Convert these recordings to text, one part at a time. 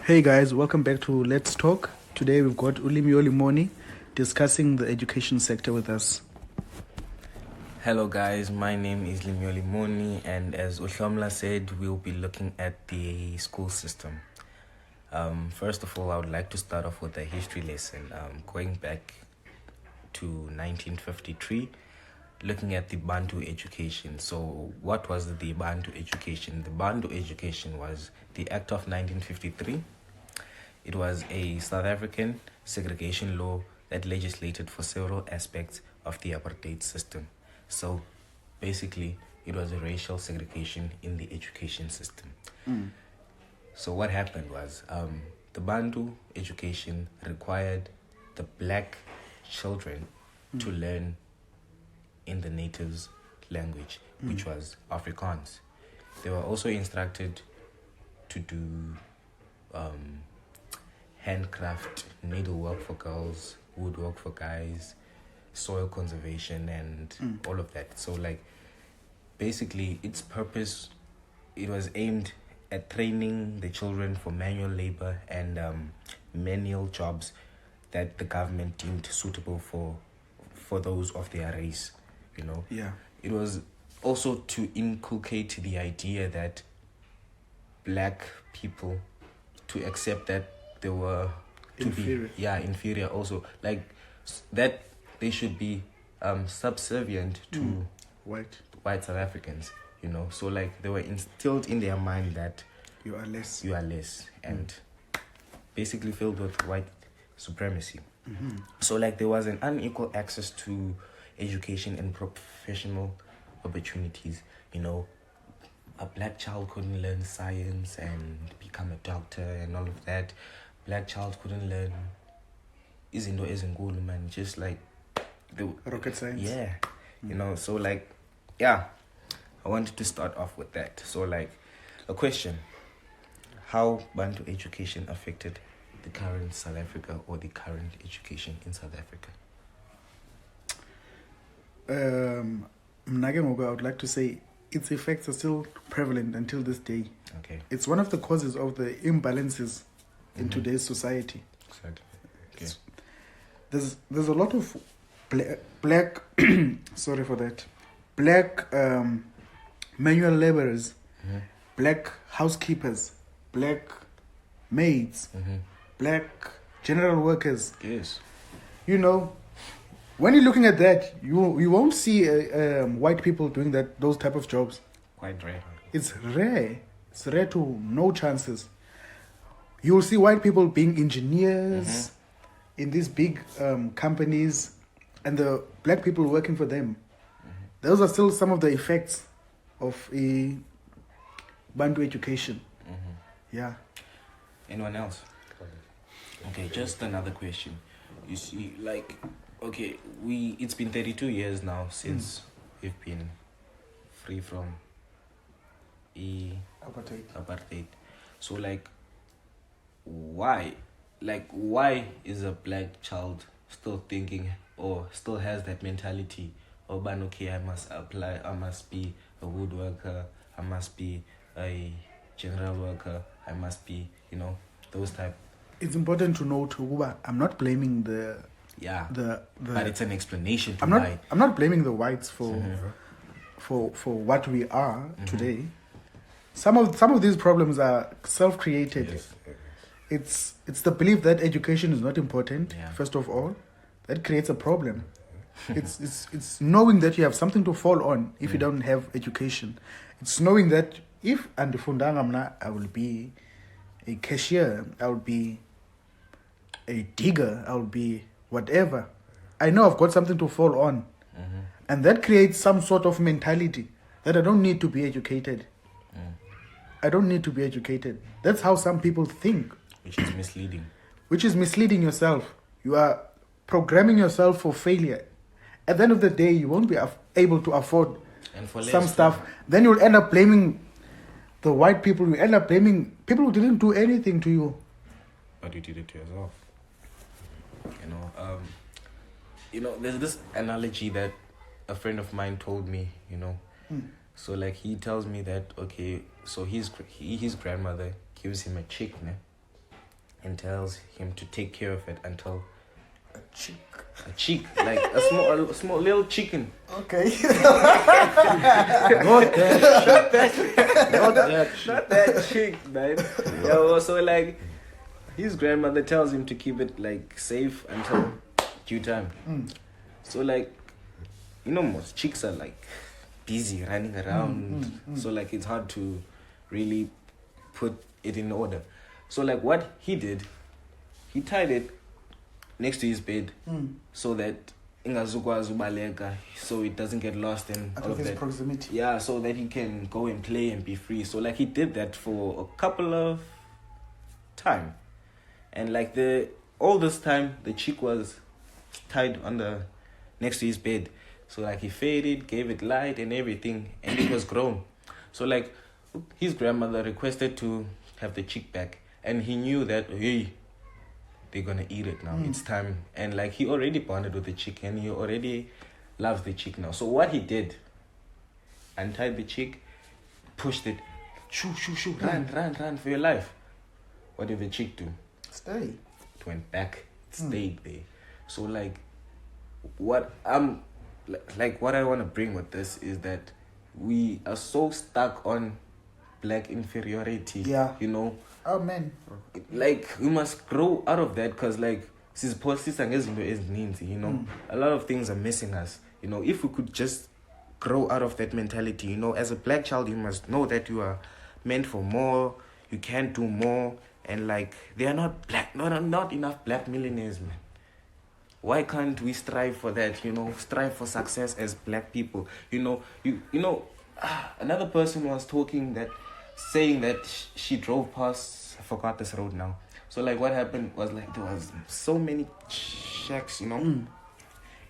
Hey guys, welcome back to Let's Talk. Today we've got Limyoli Moni discussing the education sector with us. Hello guys, my name is Limyoli Moni, and as Hlomla said, we'll be looking at the school system. First of all, I would like to start off with a history lesson, going back to 1953, looking at the Bantu Education. So what was the Bantu Education? The Bantu Education was the Act of 1953. It was a South African segregation law that legislated for several aspects of the apartheid system. So basically, it was a racial segregation in the education system. So what happened was the Bantu education required the black children to learn in the natives' language, which was Afrikaans. They were also instructed to do handcraft, needlework for girls, woodwork for guys, soil conservation, and all of that. So basically its purpose, it was aimed at training the children for manual labor and menial jobs that the government deemed suitable for those of their race, Yeah. It was also to inculcate the idea that black people, to accept that they were Inferior. inferior also, that they should be subservient to White. South Africans, so they were instilled in their mind that You are less. and basically filled with white supremacy. So there was an unequal access to education and professional opportunities. A black child couldn't learn science and become a doctor and all of that. Black child couldn't learn izinto ezinkulu, man, just the Rocket science. yeah. I wanted to start off with that. So a question: how Bantu education affected the current South Africa, or the current education in South Africa? Ngqoba, I would like to say its effects are still prevalent until this day. Okay. It's one of the causes of the imbalances in today's society. Exactly. Okay. There's a lot of black sorry for that, black manual laborers, black housekeepers, black maids, black general workers. Yes. When you're looking at that, you won't see white people doing those type of jobs. Quite rare. It's rare. It's rare to no chances. You'll see white people being engineers in these big companies, and the black people working for them. Those are still some of the effects of a Bantu education. Yeah. Anyone else? Okay, just another question. You see, it's been 32 years now since we've been free from apartheid. So why is a black child still thinking, or still has that mentality, okay, I must be a woodworker, I must be a general worker, I must be, those type. It's important to note, Ngqoba, I'm not blaming the but it's an explanation to why. I'm not blaming the whites for what we are today. Some of these problems are self-created. Yes. It's the belief that education is not important. First of all, that creates a problem. It's knowing that you have something to fall on if you don't have education. It's knowing that if andifundanga I will be a cashier, I will be a digger, I will be whatever. I know I've got something to fall on. And that creates some sort of mentality that I don't need to be educated. I don't need to be educated. That's how some people think. Which is misleading. Which is misleading yourself. You are programming yourself for failure. At the end of the day, you won't be able to afford some stuff. Then you'll end up blaming the white people. You end up blaming people who didn't do anything to you. But you did it to yourself. There's this analogy that a friend of mine told me, So he tells me that, okay, so his grandmother gives him a chick, and tells him to take care of it until A chick. a chick, like a small little chicken. Okay. Not that chick, man. Yeah, so like his grandmother tells him to keep it like safe until due time. So like, you know, most chicks are like busy running around. So like it's hard to really put it in order. So like what he did, he tied it next to his bed so that ingazukwazi ubaleka, so it doesn't get lost in all of his that proximity. Yeah, so that he can go and play and be free. So like he did that for a couple of time, and like all this time the chick was tied next to his bed. So like he fed it, gave it light and everything, and it was grown. So like his grandmother requested to have the chick back, and he knew that, hey, they're gonna eat it now. It's time. And like he already bonded with the chick, and he already loves the chick now. So what he did, untied the chick, pushed it, shoo, run for your life. What did the chick do? Stay. It went back. It stayed there. So like what I want to bring with this is that we are so stuck on black inferiority. Yeah. You know. Oh man. Like we must grow out of that, because like you know, a lot of things are missing us. You know, if we could just grow out of that mentality, you know, as a black child you must know that you are meant for more, you can do more, and like there are not enough black millionaires, man. Why can't we strive for that? You know, strive for success as black people. You know, another person was saying that she drove past, I forgot this road now. So like what happened was like there was so many shacks, you know.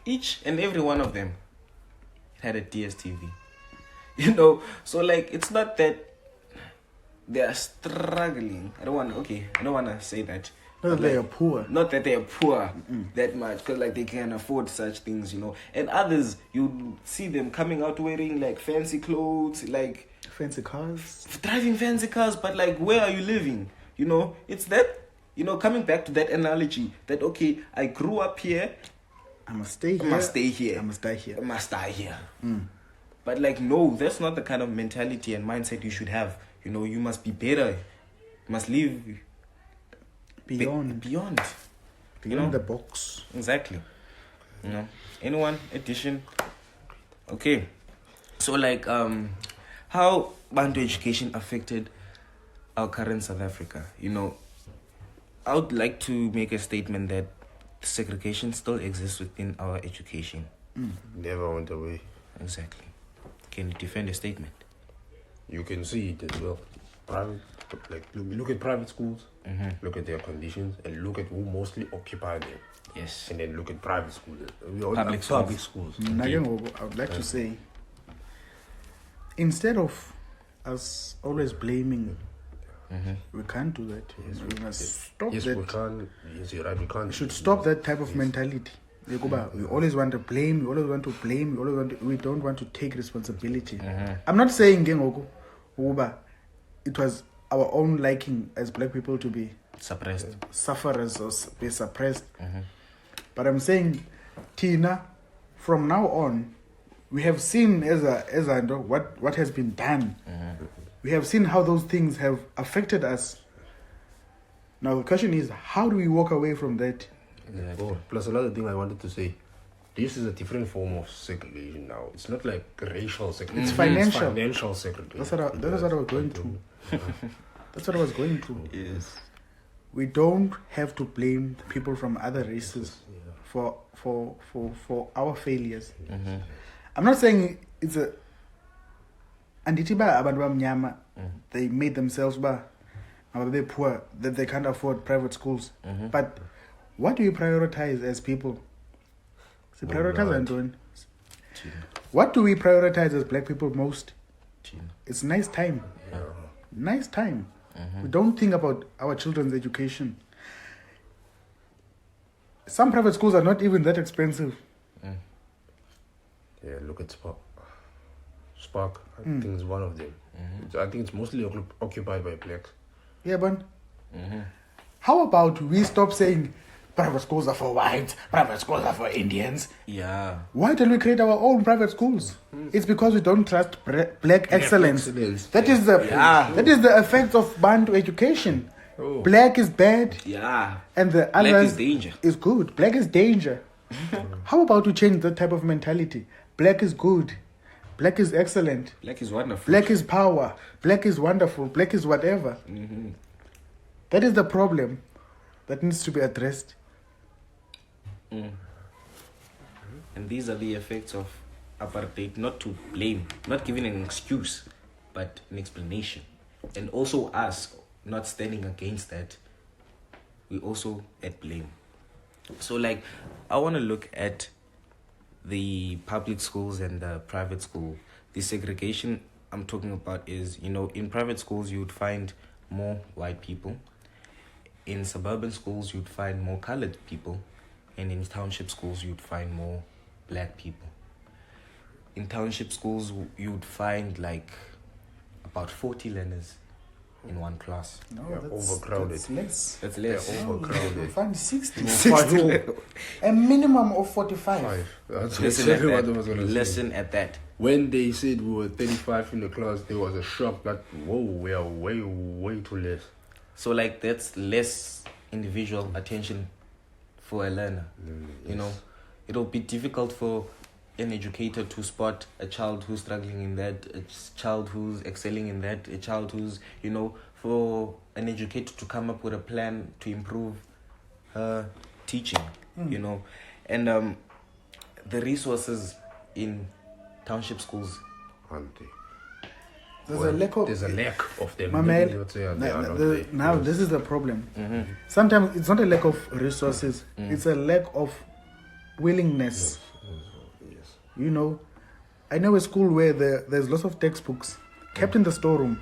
Each and every one of them had a DSTV. You know, so like it's not that they are struggling. I don't want to say that. Not that they are poor. Not that they are poor that much, because like they can afford such things, you know. And others, you see them coming out wearing like fancy clothes, like fancy cars, driving fancy cars, but like where are you living? You know, it's that, you know, coming back to that analogy that, okay, I grew up here, I must stay here. I must stay here. I must die here. I must die here. But like, no, that's not the kind of mentality and mindset you should have. You know, you must be better. You must live beyond the box. Exactly. You know, anyone addition? Okay. So like how Bantu education affected our current South Africa. You know, I would like to make a statement that segregation still exists within our education. Never went away. Exactly. Can you defend a statement? You can see it as well. Private, like look at private schools, look at their conditions, and look at who mostly occupy them. Yes. And then look at private schools. Public schools. I would like to say, instead of us always blaming, we can't do that. Yes, we must stop yes, that. we can't. Yes, you're right. We can't. We should stop that type of mentality. We always want to blame. We don't want to take responsibility. I'm not saying it was our own liking as black people to be suppressed, sufferers or be suppressed. But I'm saying, Tina, from now on, we have seen what has been done. We have seen how those things have affected us. Now the question is, how do we walk away from that? Exactly. Oh, plus another thing I wanted to say, this is a different form of segregation now. It's not like racial segregation. It's financial. It's financial segregation. That's what I was going to. That's what I was going to. Yes. We don't have to blame the people from other races for our failures. I'm not saying it's a anditiba abantu bamnyama they made themselves they're poor, that they can't afford private schools. But what do we prioritize as people? What do we prioritize as black people most? It's nice time. Nice time. We don't think about our children's education. Some private schools are not even that expensive. Yeah, look at Spark. I think it's one of them. I think it's mostly occupied by blacks. Yeah, but How about we stop saying private schools are for whites, private schools are for Indians? Yeah. Why don't we create our own private schools? It's because we don't trust black excellence. That is the effect of Bantu education. Oh. Black is bad. Yeah. And the Black others is danger. is good. Black is danger. How about we change that type of mentality? Black is good. Black is excellent. Black is wonderful. Black is power. Black is wonderful. Black is whatever. Mm-hmm. That is the problem that needs to be addressed. And these are the effects of apartheid. Not to blame, not giving an excuse, but an explanation. And also us not standing against that, we also at blame. So like, I want to look at the public schools and the private school. The segregation I'm talking about is, in private schools you would find more white people. In suburban schools you'd find more colored people. And in township schools you'd find more black people. In township schools you'd find like about 40 learners in one class. No, that's overcrowded. That's less. That's less. Yeah, overcrowded. You'll find 60. 60. A minimum of 45. That's Listen exactly at what I that. was gonna say. Listen at that. When they said we were 35 in the class, there was a shock that, whoa, we are way, way too less. So like that's less individual attention for a learner. It'll be difficult for an educator to spot a child who's struggling in that, a child who's excelling in that, a child who's, for an educator to come up with a plan to improve her teaching, and the resources in township schools. Aren't they? There's a lack of them. Now this is the problem. Mm-hmm. Sometimes it's not a lack of resources, it's a lack of willingness. Yes. I know a school where there's lots of textbooks kept in the storeroom.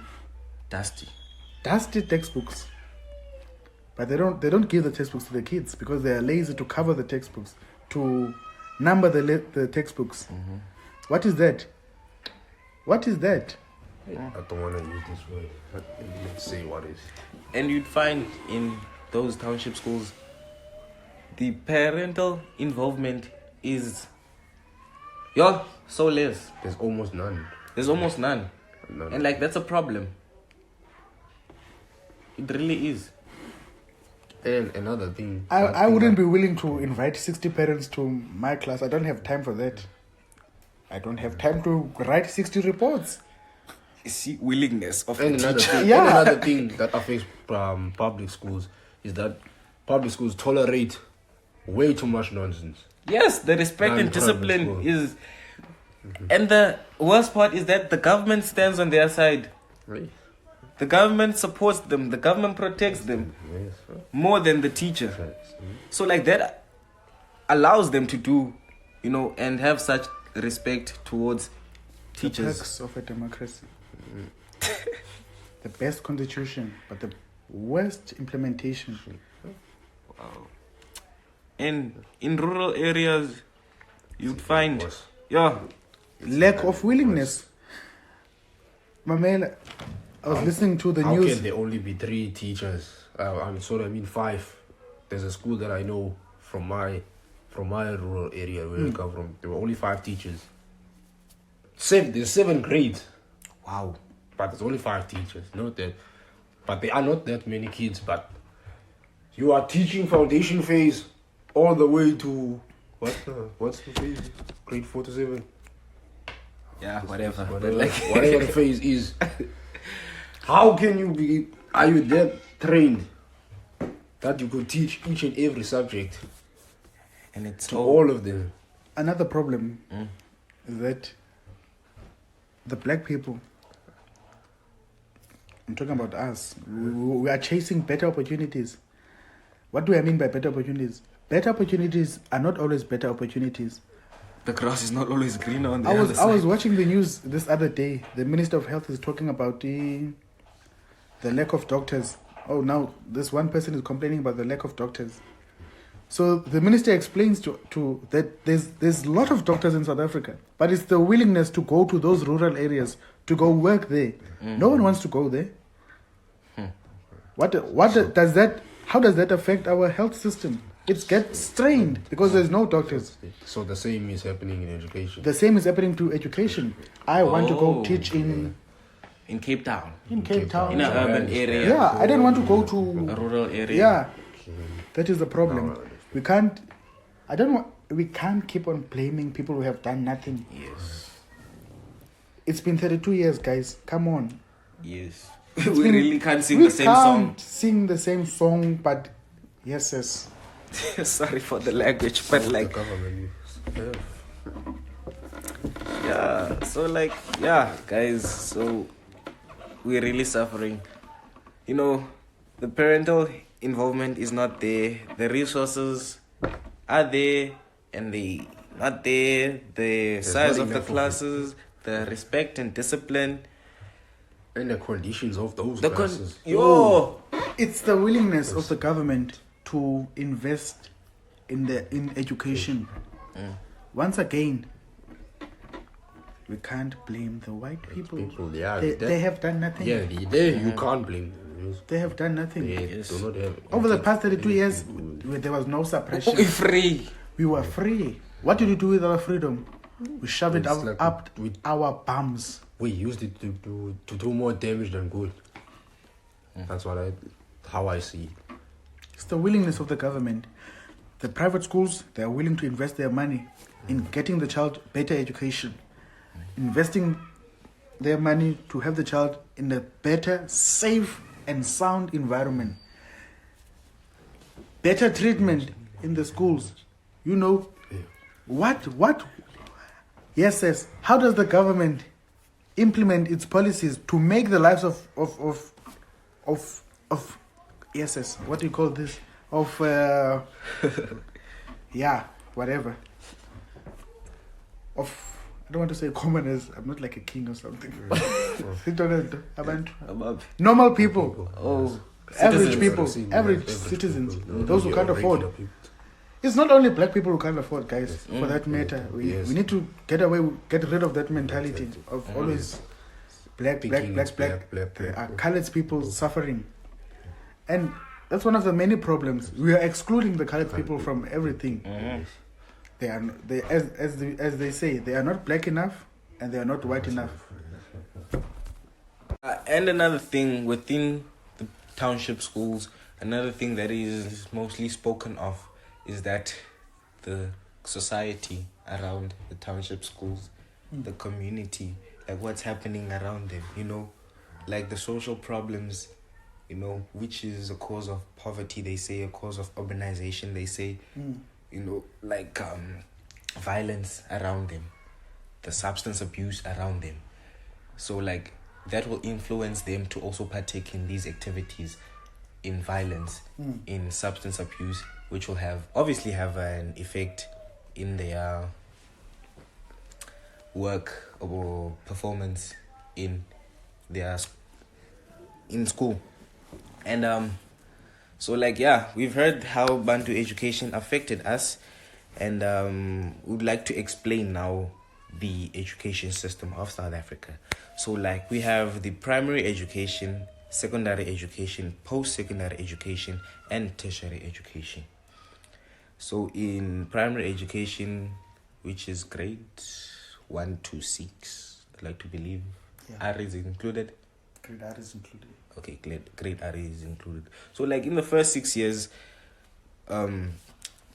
Dusty Textbooks. But they don't give the textbooks to the kids because they are lazy to cover the textbooks, to number the textbooks. Mm-hmm. What is that? I don't want to use this word, but let's say what is. And you'd find in those township schools the parental involvement is so less. There's almost none. None. And like that's a problem. It really is. And another thing, I wouldn't be willing to invite 60 parents to my class. I don't have time for that. I don't have time to write 60 reports. See, willingness of and the another teacher. thing, and another thing that affects public schools is that public schools tolerate way too much nonsense. Yes, the respect and discipline is... And the worst part is that the government stands on their side. Right. The government supports them. The government protects them Yes. more than the teacher. So like that allows them to do, and have such respect towards teachers. The perks of a democracy. The best constitution, but the worst implementation. Wow. And in rural areas, you'd find, lack of willingness. Mamela, I was listening to the How news. can there only be 3 teachers? I mean 5. There's a school that I know from my rural area where I come from. There were only 5 teachers. There's 7 grades. wow. But there's only 5 teachers. But there are not that many kids. But you are teaching foundation phase all the way to what's the phase? Grade 4 to 7. Yeah, whatever. Whatever the phase is. How can you be? Are you that trained that you could teach each and every subject And it's to all of them? Another problem is that the black people, I'm talking about us, we are chasing better opportunities. What do I mean by better opportunities? Better opportunities are not always better opportunities. The grass is not always greener on the I other was side. watching the news this other day. The Minister of Health is talking about the lack of doctors. Oh, now this one person is complaining about the lack of doctors. So the minister explains to that there's a lot of doctors in South Africa, but it's the willingness to go to those rural areas to go work there. No one wants to go there. What does that how does that affect our health system? It gets strained because there's no doctors. So the same is happening in education. The same is happening to education. I want to go teach in Cape Town. In Cape Town. In an urban area. Yeah, I didn't want to go to a rural area. Yeah, that is the problem. We can't. We can't keep on blaming people who have done nothing. Yes. It's been 32 years, guys. Come on. Yes. We really can't sing the same song. We can't sing the same song, but yes. Sorry for the language, but like, the government. yeah. So like, yeah, guys. So we're really suffering. You know, the parental involvement is not there. The resources are there, and they not there. The size of the classes, the respect and discipline, and the conditions of those classes. It's the willingness of the government to invest in education. Once again, we can't blame the white people. They have done nothing. Yeah, you can't blame them. They have done nothing. They do not have. Over the past 32 years, there was no suppression. We're free. We were free. What did we do with our freedom? We shoved it up our bums. We used it to do more damage than good. That's how I see it. It's the willingness of the government. The private schools, they are willing to invest their money in getting the child better education, investing their money to have the child in a better, safe and sound environment, better treatment in the schools. You know, what? Yes. How does the government implement its policies to make the lives of yes, what do you call this? Whatever. I don't want to say commoners. I'm not like a king or something. Normal people. Average people. Average citizens. Those who can't afford. It's not only black people who can't afford, guys. For that matter, we need to get rid of that mentality of always black. Colored people suffering, and that's one of the many problems. We are excluding the colored people from everything. As they say, they are not black enough and they are not white enough. And another thing within the township schools, another thing that is mostly spoken of is that the society around the township schools, the community, like what's happening around them, like the social problems, which is a cause of poverty, they say, a cause of urbanization, they say, like violence around them, the substance abuse around them. So like that will influence them to also partake in these activities, in violence, in substance abuse, which will obviously have an effect in their work or performance in school. And so like, we've heard how Bantu education affected us, and we'd like to explain now the education system of South Africa. So like we have the primary education, secondary education, post-secondary education, and tertiary education. So in primary education, which is grade 1 to 6, I'd like to believe R is included. Grade R is included. Okay, grade R is included. So like in the first 6 years,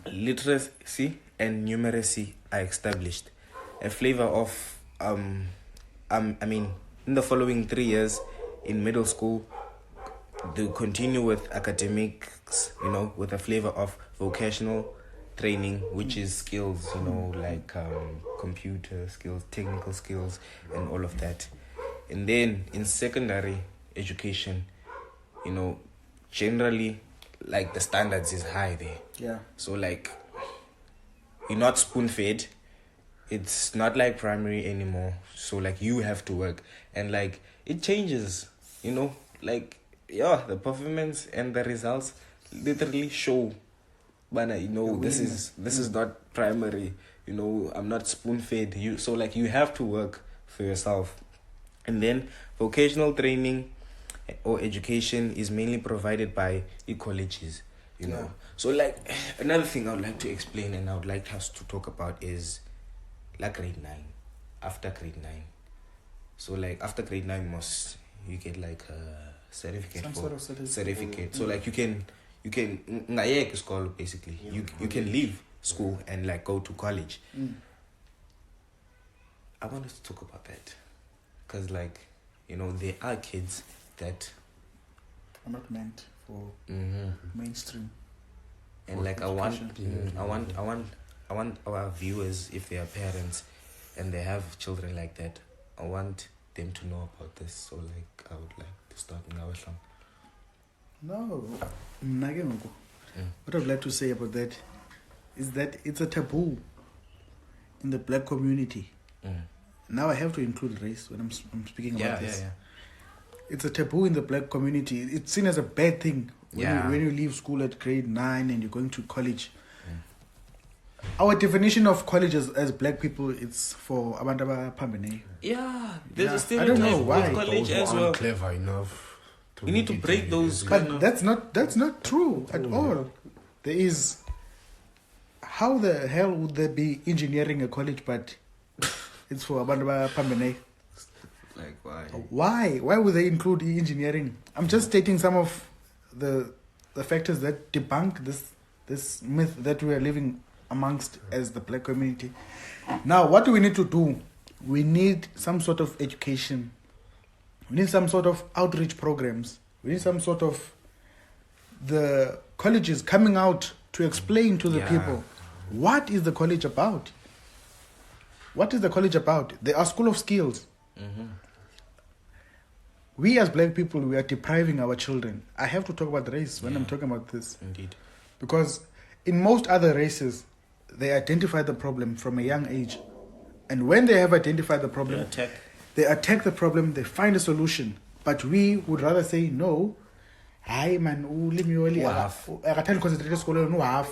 literacy and numeracy are established. A flavor of in the following 3 years in middle school, they continue with academics, with a flavor of vocational training, which is skills, like computer skills, technical skills, and all of that. And then in secondary education, generally, like the standards is high there. Yeah. So like, you're not spoon-fed. It's not like primary anymore. So like you have to work, and like it changes, like the performance and the results literally show. But this is not primary. I'm not spoon-fed. So like you have to work for yourself. And then vocational training or education is mainly provided by colleges, you know. So like another thing I would like to explain and I would like us to talk about is like grade 9. After grade 9. So like after grade 9 you get like a certificate. Some sort of certificate. So like you can ngayek school basically. You can leave school and like go to college. I wanted to talk about that. Cause like, you know, there are kids that are not meant for mainstream. And like I want our viewers, if they are parents and they have children like that, I want them to know about this. So like I would like to start Ngqoba. No. What I'd like to say about that is that it's a taboo in the black community. Now I have to include race when I'm speaking about this. It's a taboo in the black community. It's seen as a bad thing when you leave school at grade 9 and you're going to college. Our definition of college as black people, it's for abantu abaphambeneyo. Yeah, there's a I stereotype don't know why. of college as well. Clever enough. We need to break those. But that's not true at all. There is. How the hell would there be engineering a college, but it's for abantu abaphambeneyo? Like why? Why would they include engineering? I'm just stating some of the factors that debunk this myth that we are living amongst as the black community. Now, what do we need to do? We need some sort of education. We need some sort of outreach programs. We need some sort of the colleges coming out to explain to the people, what is the college about? What is the college about? They are school of skills. We as black people, we are depriving our children. I have to talk about race when I'm talking about this. Indeed. Because in most other races, they identify the problem from a young age. And when they have identified the problem, they attack the problem, they find a solution. But we would rather say, no, hayi man, Limyoli, akathanda concentrate esikolweni uhalf.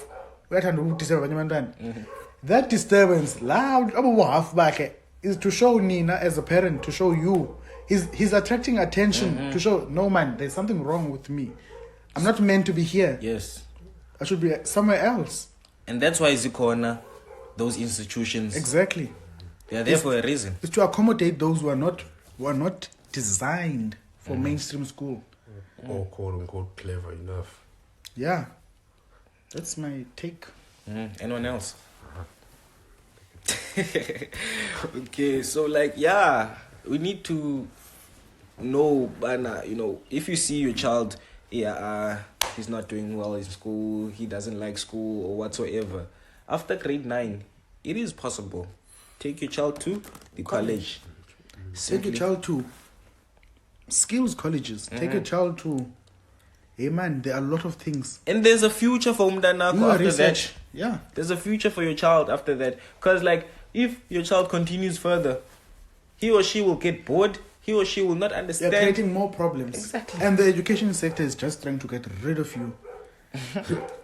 Uyathanda ukudisturb abanye abantwana. That disturbance, loud, half bakhe, is to show Nina as a parent, to show you. He's attracting attention to show, no man, there's something wrong with me. I'm not meant to be here. Yes. I should be somewhere else. And that's why Zikona, those institutions. Exactly. They are there for a reason. It's to accommodate those who are not designed for mainstream school. Or quote unquote clever enough. Yeah. That's my take. Anyone else? Okay, so like we need to know, you know, if you see your child, he's not doing well in school, he doesn't like school or whatsoever. After grade 9, it is possible. Take your child to the college. Take your child to skills colleges. Take your child to, hey man, there are a lot of things. And there's a future for Mdanako after research. that. Yeah. There's a future for your child after that. Because like, if your child continues further, he or she will get bored. He or she will not understand. They're creating more problems. Exactly. And the education sector is just trying to get rid of you.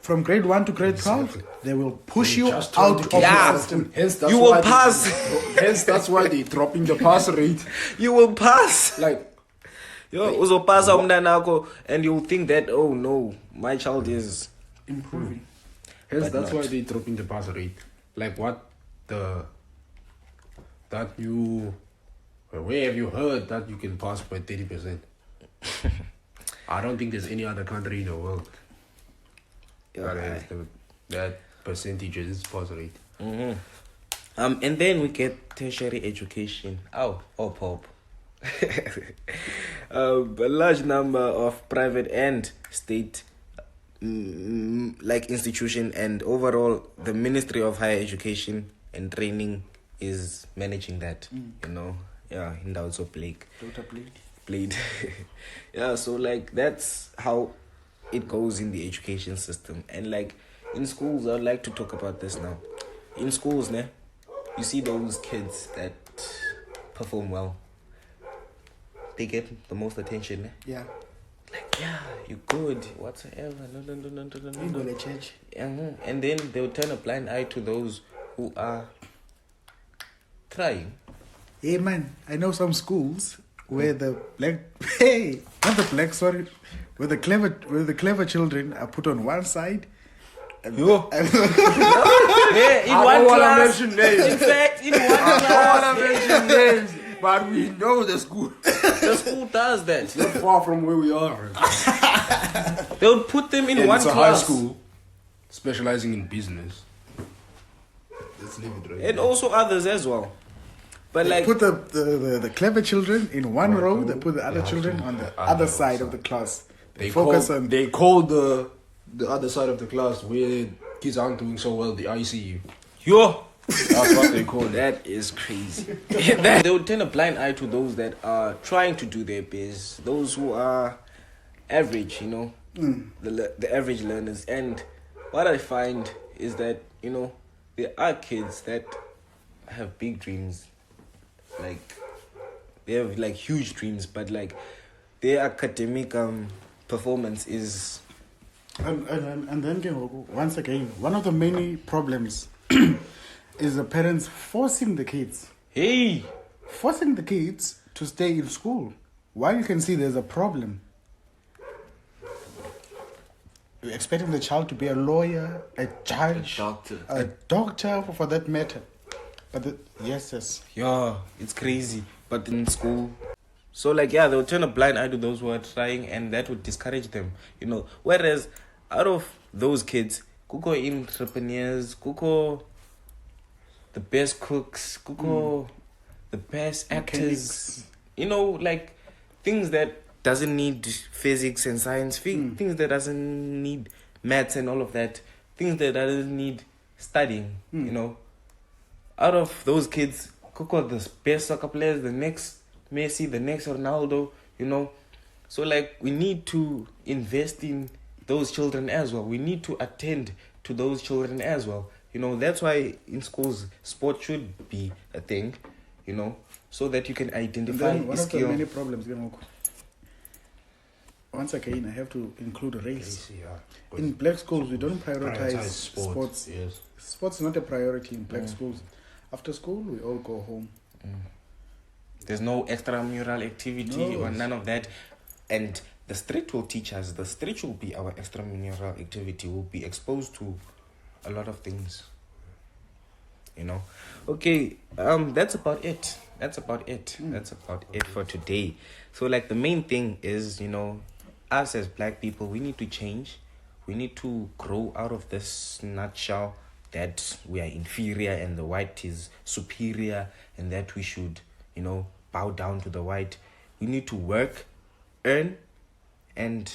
From grade 1 to grade 12, they will push you out of the system. Hence, that's You will why pass. Hence, that's why they're dropping the pass rate. You will pass. Like, Uzopasa umntanakho, and you'll think that, oh no, my child is improving. Hence, that's why they're dropping the pass rate. Like where have you heard that you can pass by 30%? I don't think there's any other country in the world that percentage is pass rate. And then we get tertiary education. Pop. A large number of private and state like institution, and overall the Ministry of Higher Education and Training is managing that. You know, in that also Blade. So like that's how it goes in the education system. And like in schools, I'd like to talk about this now. In schools, you see those kids that perform well. They get the most attention. Yeah. Like, you're good, whatsoever. No. Go to church. And then they'll turn a blind eye to those who are trying. Hey man, I know some schools where the black, hey, not the black, sorry, where the clever children are put on one side. Yo. I don't want to mention names. In fact, in one I class. don't want to mention names, but we know the school. The school does that. Not far from where we are. They would put them in one It's a class. high school specializing in business. Let's leave it right And there. also others as well. But They like, put the clever children in one row. They put the other children on the other side of the class. They focus call, on. They call the other side of the class where kids aren't doing so well, the ICU. yo, That's what they call it. that is crazy. They would turn a blind eye to those that are trying to do their best, those who are average, you know, the average learners. And what I find is that, you know, there are kids that have big dreams, like they have like huge dreams, but like their academic performance is And then once again, one of the many problems is the parents forcing the kids to stay in school. While you can see there's a problem. You're expecting the child to be a lawyer, a judge, a doctor for that matter. But yes. yeah, it's crazy. But in school, so like yeah, they'll turn a blind eye to those who are trying, and that would discourage them, you know. Whereas out of those kids, kuko entrepreneurs, kuko the best cooks, kuko the best actors, Mechanics. you know, like things that doesn't need physics and science, things that doesn't need maths and all of that, things that doesn't need studying, you know. Out of those kids, kuko the best soccer players, the next Messi, the next Ronaldo, you know. So like we need to invest in those children as well. We need to attend to those children as well. You know, that's why in schools sport should be a thing, you know, so that you can And identify then one the of the skill. many problems, once again, I have to include race. In black schools, we don't prioritize sports. Yes. Sports is not a priority in black schools. After school, we all go home. There's no extramural activity or none of that. And the street will teach us. The street will be our extramural activity. We'll be exposed to a lot of things. You know? Okay, that's about it. That's about it for today. So like the main thing is, you know, us as black people, we need to change. We need to grow out of this nutshell that we are inferior and the white is superior, and that we should, you know, bow down to the white. We need to work, earn, and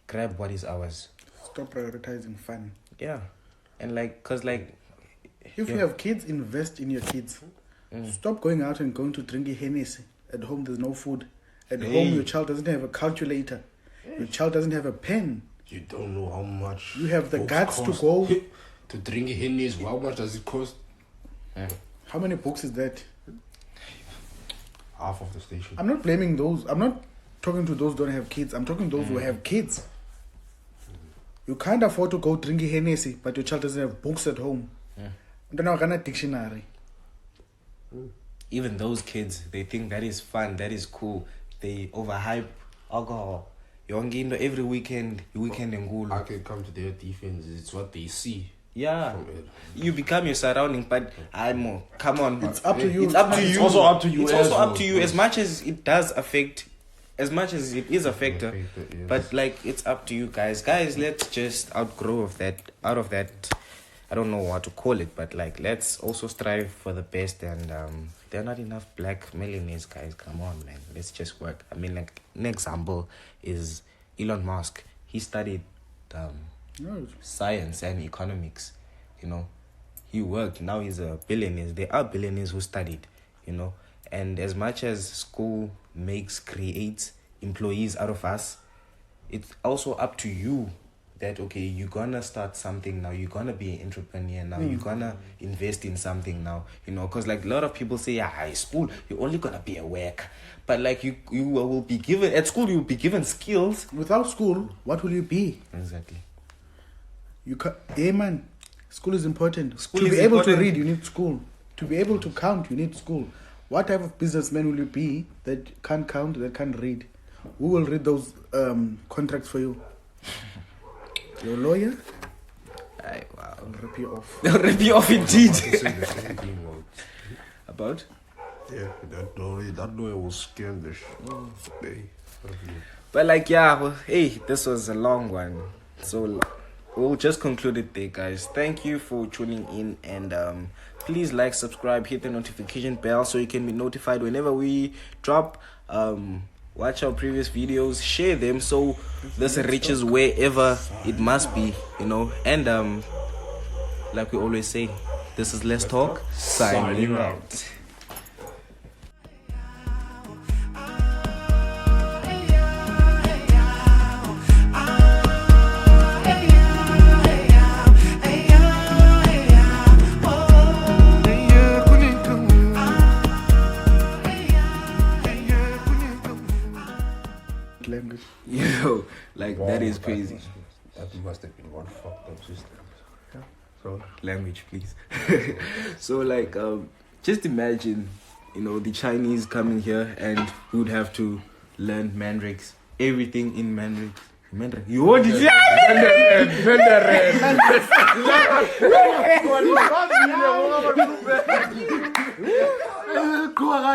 grab what is ours. Stop prioritizing fun. Yeah. And like, cause like, If you have kids, invest in your kids. Stop going out and going to drink a Hennessy. At home, there's no food. At home, your child doesn't have a calculator. Your child doesn't have a pen. You don't know how much. You have the books guts to cost. go. To drink Henny's, how much does it cost? How many books is that? Half of the station. I'm not blaming those. I'm not talking to those who don't have kids. I'm talking to those who have kids. You can't afford to go drink a Hennessy, but your child doesn't have books at home. Don't know a dictionary. even those kids, they think that is fun, that is cool. They overhype alcohol. Yongindo every weekend and I can come to their defense. It's what they see. Yeah, from it. you become your surrounding, but come on. It's up to you. It's up to you. It's also up to you. It's also up to you. As much as it does affect, as much as it is a factor, Yes. but like it's up to you guys. Guys, let's just outgrow of that. Out of that, I don't know what to call it, but like let's also strive for the best. And there are not enough black millionaires, guys. Come on, man. Let's just work. I mean, like an example is Elon Musk. He studied science and economics, you know. He worked. Now he's a billionaire. There are billionaires who studied, you know. And as much as school creates employees out of us, it's also up to you that, okay, you're gonna start something now, you're gonna be an entrepreneur now, you're gonna invest in something now, you know, because like a lot of people say, high school, you're only gonna be a worker. But like you will be given, at school you'll be given skills. Without school, what will you be? Exactly. You can, hey man, school is important. School to is be able to important. read, you need school. To be able to count, you need school. What type of businessman will you be that can't count, that can't read? Who will read those contracts for you? Your lawyer? Wow. I'll rip you off. They'll rip you off indeed. They say the same thing, man. About? Yeah, that lawyer will scam the shit. But like, yeah, well, hey, this was a long one. So we'll just conclude it there, guys. Thank you for tuning in, and please like, subscribe, hit the notification bell so you can be notified whenever we drop. Watch our previous videos, share them so this reaches wherever it must be, you know. And like we always say, this is Let's Talk, signing out. Language. Yo, like that is crazy. That must have been one fucked up system. Yeah. So Language, please. So like, just imagine, you know, the Chinese coming here and we would have to learn Mandarins, everything in Mandarin. You want it? Mandarin.